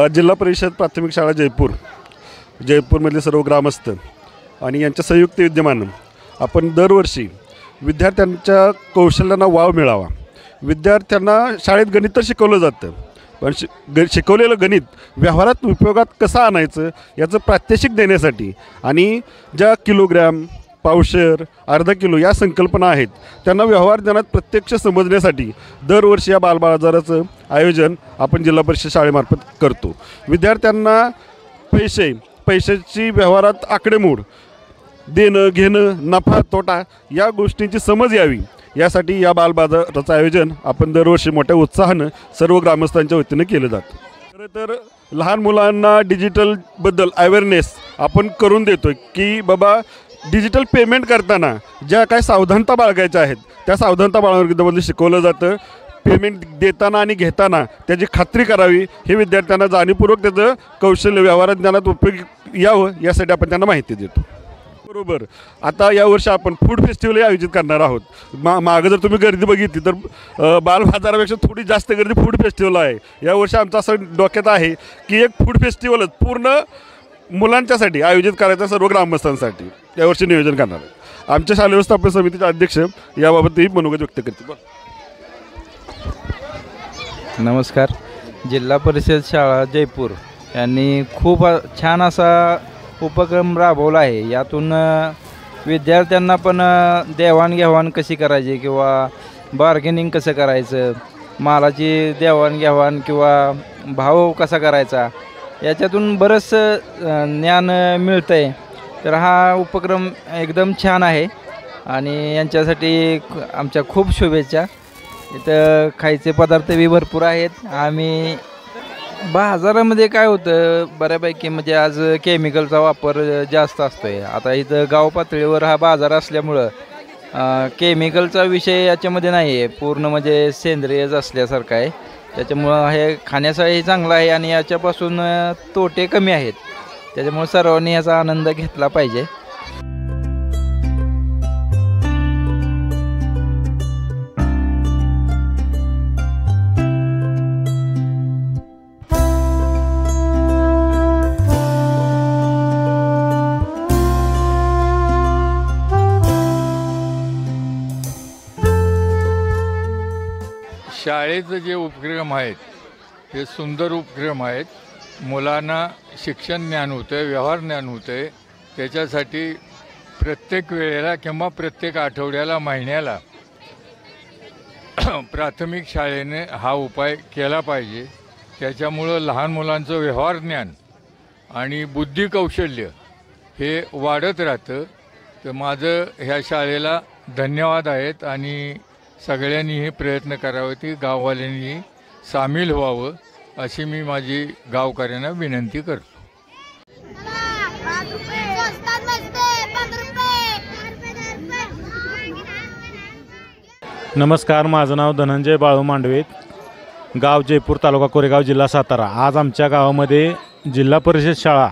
जिल्हा परिषद प्राथमिक शाळा जयपूरमधले सर्व ग्रामस्थ आणि यांच्या संयुक्त विद्यमानं आपण दरवर्षी विद्यार्थ्यांच्या कौशल्यांना वाव मिळावा, विद्यार्थ्यांना शाळेत गणित तर शिकवलं जातं, पण शिकवलेलं गणित व्यवहारात उपयोगात कसं आणायचं याचं प्रात्यक्षिक देण्यासाठी आणि ज्या किलोग्रॅम, पावशेर, अर्धा किलो या संकल्पना आहेत त्यांना व्यवहार ज्ञानात प्रत्यक्ष समजण्यासाठी दरवर्षी या बालबाजाराचं आयोजन आपण जिल्हा परिषद शाळेमार्फत करतो। विद्यार्थ्यांना पैशाची व्यवहारात आकडेमोड, देणं घेणं, नफा तोटा या गोष्टींची समज यावी यासाठी या बालबाजाराचं आयोजन आपण दरवर्षी मोठ्या उत्साहानं सर्व ग्रामस्थांच्या वतीनं केलं जातं। खरं तर लहान मुलांना डिजिटलबद्दल अवेअरनेस आपण करून देतो की बाबा डिजिटल पेमेंट करताना ज्या काय सावधानता बाळगायच्या आहेत त्या सावधानता बाळगण्याबद्दल शिकवलं जातं। पेमेंट देताना आणि घेताना त्याची खात्री करावी, हे विद्यार्थ्यांना जाणीवपूर्वक त्याचं कौशल्य व्यवहार ज्ञानात उपयोग यावं यासाठी आपण त्यांना माहिती देतो। बरोबर, आता यावर्षी आपण फूड फेस्टिवल आयोजित करणार आहोत। मागं जर तुम्ही गर्दी बघितली तर बालबाजारापेक्षा थोडी जास्त गर्दी फूड फेस्टिवल आहे। यावर्षी आमचं असं डोक्यात आहे की एक फूड फेस्टिवलच पूर्ण मुलांच्यासाठी आयोजित करायचं, सर्व ग्रामस्थांसाठी यावर्षी नियोजन करणार आहे। आमच्या शालेय व्यवस्थापन समितीचे अध्यक्ष याबाबतही मनोगत व्यक्त करतील। नमस्कार, जिल्हा परिषद शाळा जयपूर यांनी खूप छान असा उपक्रम राबवला आहे। यातून विद्यार्थ्यांना पण देवाणघेवाण कशी करायची किंवा बार्गेनिंग कसं करायचं, मालाची देवाणघेवाण किंवा भाव कसा करायचा याच्यातून बरंचसं ज्ञान मिळतं आहे। तर हा उपक्रम एकदम छान आहे आणि यांच्यासाठी आमच्या खूप शुभेच्छा। इथं खायचे पदार्थ बी भरपूर आहेत। आम्ही बाजारामध्ये काय होतं बऱ्यापैकी म्हणजे आज केमिकलचा वापर जास्त असतो आहे। आता इथं गाव पातळीवर हा बाजार असल्यामुळं केमिकलचा विषय याच्यामध्ये नाही आहे, पूर्ण म्हणजे सेंद्रियच असल्यासारखं आहे। त्याच्यामुळं हे खाण्यासाठी चांगलं आहे आणि याच्यापासून तोटे कमी आहेत, त्याच्यामुळे सर्वांनी याचा आनंद घेतला पाहिजे। शाळेचे जे उपक्रम आहेत हे सुंदर उपक्रम आहेत। मुलांना शिक्षण ज्ञान होतं, व्यवहार ज्ञान होतं, त्याच्यासाठी प्रत्येक वेळेला किंवा प्रत्येक आठवड्याला, महिन्याला प्राथमिक शाळेने हा उपाय केला पाहिजे। त्याच्यामुळं लहान मुलांचं व्यवहार ज्ञान आणि बुद्धी कौशल्य हे वाढत राहतं। तर माझं ह्या शाळेला धन्यवाद आहेत आणि सगळ्यांनी हे प्रयत्न करावे, की गाववाल्यांनी सामील व्हावं अशी मी माझी गावकऱ्यांना विनंती करतो। नमस्कार, माझं नाव धनंजय बाळू मांडवे, गाव जयपूर, तालुका कोरेगाव, जिल्हा सातारा। आज आमच्या गावामध्ये जिल्हा परिषद शाळा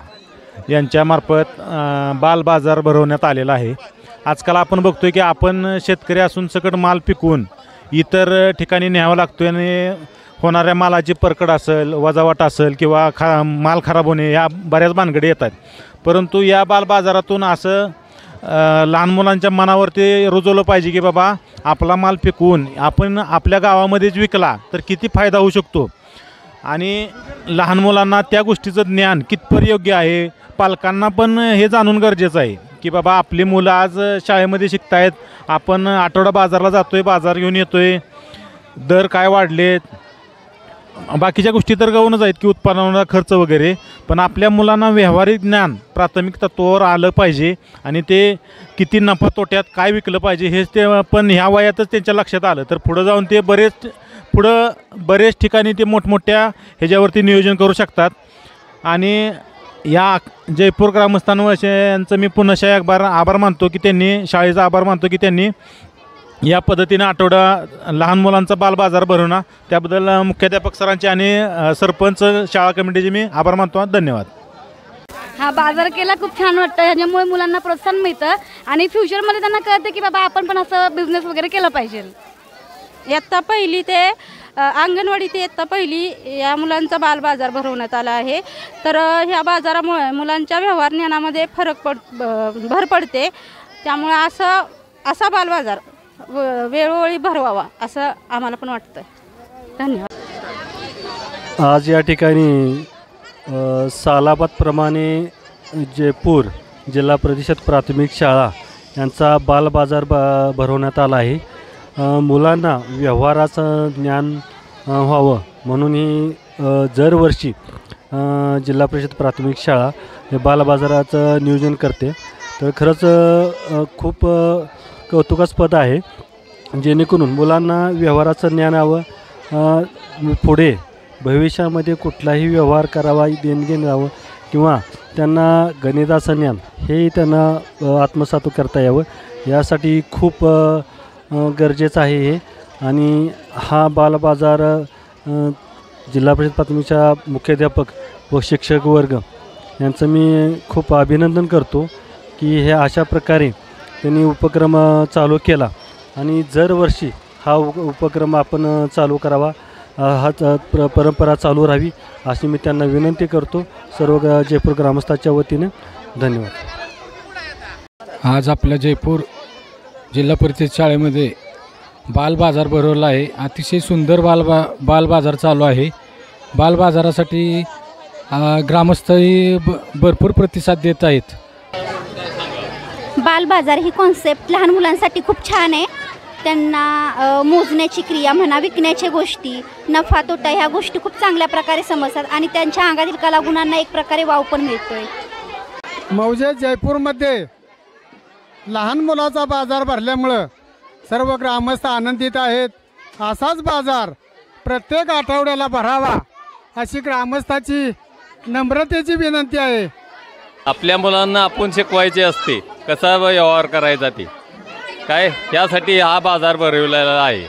यांच्यामार्फत बालबाजार भरवण्यात आलेला आहे। आजकाल आपण बघतोय की आपण शेतकरी असून सकट माल पिकवून इतर ठिकाणी न्यावं लागतो आणि होणाऱ्या मालाची परकड असेल, वजावट असेल किंवा माल खराब होणे या बऱ्याच भानगडी येतात। परंतु या बालबाजारातून असं लहान मुलांच्या मनावरती रुजवलं पाहिजे की बाबा आपला माल पिकवून आपण आपल्या गावामध्येच विकला तर किती फायदा होऊ शकतो आणि लहान मुलांना त्या गोष्टीचं ज्ञान कितपत योग्य आहे, पालकांना पण हे जाणून गरजेचं आहे की बाबा आपली मुलं आज शाळेमध्ये शिकतायत, आपण आठवडा बाजारला जातोय, बाजार घेऊन येतोय, दर काय वाढलेत, बाकीच्या गोष्टी तर गौणच आहेत की उत्पादनाला खर्च वगैरे, पण आपल्या मुलांना व्यावहारिक ज्ञान प्राथमिक तत्वावर आलं पाहिजे आणि ते किती नफा तोट्यात काय विकलं पाहिजे हेच ते पण ह्या वयातच त्यांच्या लक्षात आलं तर पुढं जाऊन ते बरेच ठिकाणी ते मोठमोठ्या ह्याच्यावरती नियोजन करू शकतात। आणि या जयपूर ग्रामस्थांचं मी पुन्हा एक बार आभार मानतो की त्यांनी शाळेचा आभार मानतो की त्यांनी या पद्धतीने आठवडा लहान मुलांचा बालबाजार भरवणं, त्याबद्दल मुख्याध्यापक सरांचे आणि सरपंच शाळा कमिटीचे मी आभार मानतो। धन्यवाद। हा बाजार केला खूप छान वाटतं, ह्याच्यामुळे मुलांना प्रोत्साहन मिळतं आणि फ्युचरमध्ये त्यांना कळतं की बाबा आपण पण असं बिझनेस वगैरे केलं पाहिजे। इयत्ता पहिली ते अंगणवाडी ते इयत्ता पहिली या मुलांचा बालबाजार भरवण्यात आला आहे. तर ह्या बाजारामुळे मुलांच्या व्यवहार ज्ञानामध्ये भर पडते. त्यामुळे असा बालबाजार वेळोवेळी भरवावा असं आम्हाला पण वाटतं. धन्यवाद. आज या ठिकाणी सालाबादप्रमाणे जयपूर जिल्हा परिषद प्राथमिक शाळा यांचा बालबाजार भरवण्यात आला आहे. मुलांना व्यवहाराचं ज्ञान व्हावं म्हणून ही दरवर्षी जिल्हा परिषद प्राथमिक शाळा हे बालबाजाराचं नियोजन करते. तर खरंच खूप कौतुकास्पद आहे, जेणेकरून मुलांना व्यवहाराचं ज्ञान यावं, पुढे भविष्यामध्ये कुठलाही व्यवहार करावा, देणगेण यावं किंवा त्यांना गणिताचं ज्ञान हे त्यांना आत्मसात करता यावं, यासाठी खूप गरजेचं आहे हे. आणि हा बालबाजार जिल्हा परिषद प्राथमिकच्या मुख्याध्यापक व शिक्षक वर्ग यांचं मी खूप अभिनंदन करतो की हे अशा प्रकारे त्यांनी उपक्रम चालू केला आणि दरवर्षी हा उपक्रम आपण चालू करावा, हा परंपरा चालू राहावी अशी मी त्यांना विनंती करतो सर्व जयपूर ग्रामस्थाच्या वतीने. धन्यवाद. आज आपल्या जयपूर जिल्हा परिषद शाळेमध्ये बालबाजार भरवला आहे. अतिशय सुंदर बालबाजार चालू आहे. बालबाजारासाठी ग्रामस्थही भरपूर प्रतिसाद देत आहेत. बालबाजार ही कॉन्सेप्ट लहान मुलांसाठी खूप छान आहे. त्यांना मोजण्याची क्रिया म्हणा, विकण्याच्या गोष्टी, नफा तोटा ह्या गोष्टी खूप चांगल्या प्रकारे समजतात आणि त्यांच्या अंगातील कलागुणांना एक प्रकारे वाव पण मिळतोय. मौजे जयपूरमध्ये लहान मुलाचा बाजार भरल्यामुळं सर्व ग्रामस्थ आनंदित आहेत. असाच बाजार प्रत्येक आठवड्याला भरावा अशी ग्रामस्थाची नम्रतेची विनंती आहे. आपल्या मुलांना आपण शिकवायचे असते, कसा व्यवहार करायचा ते काय, यासाठी हा बाजार भरवलेला आहे.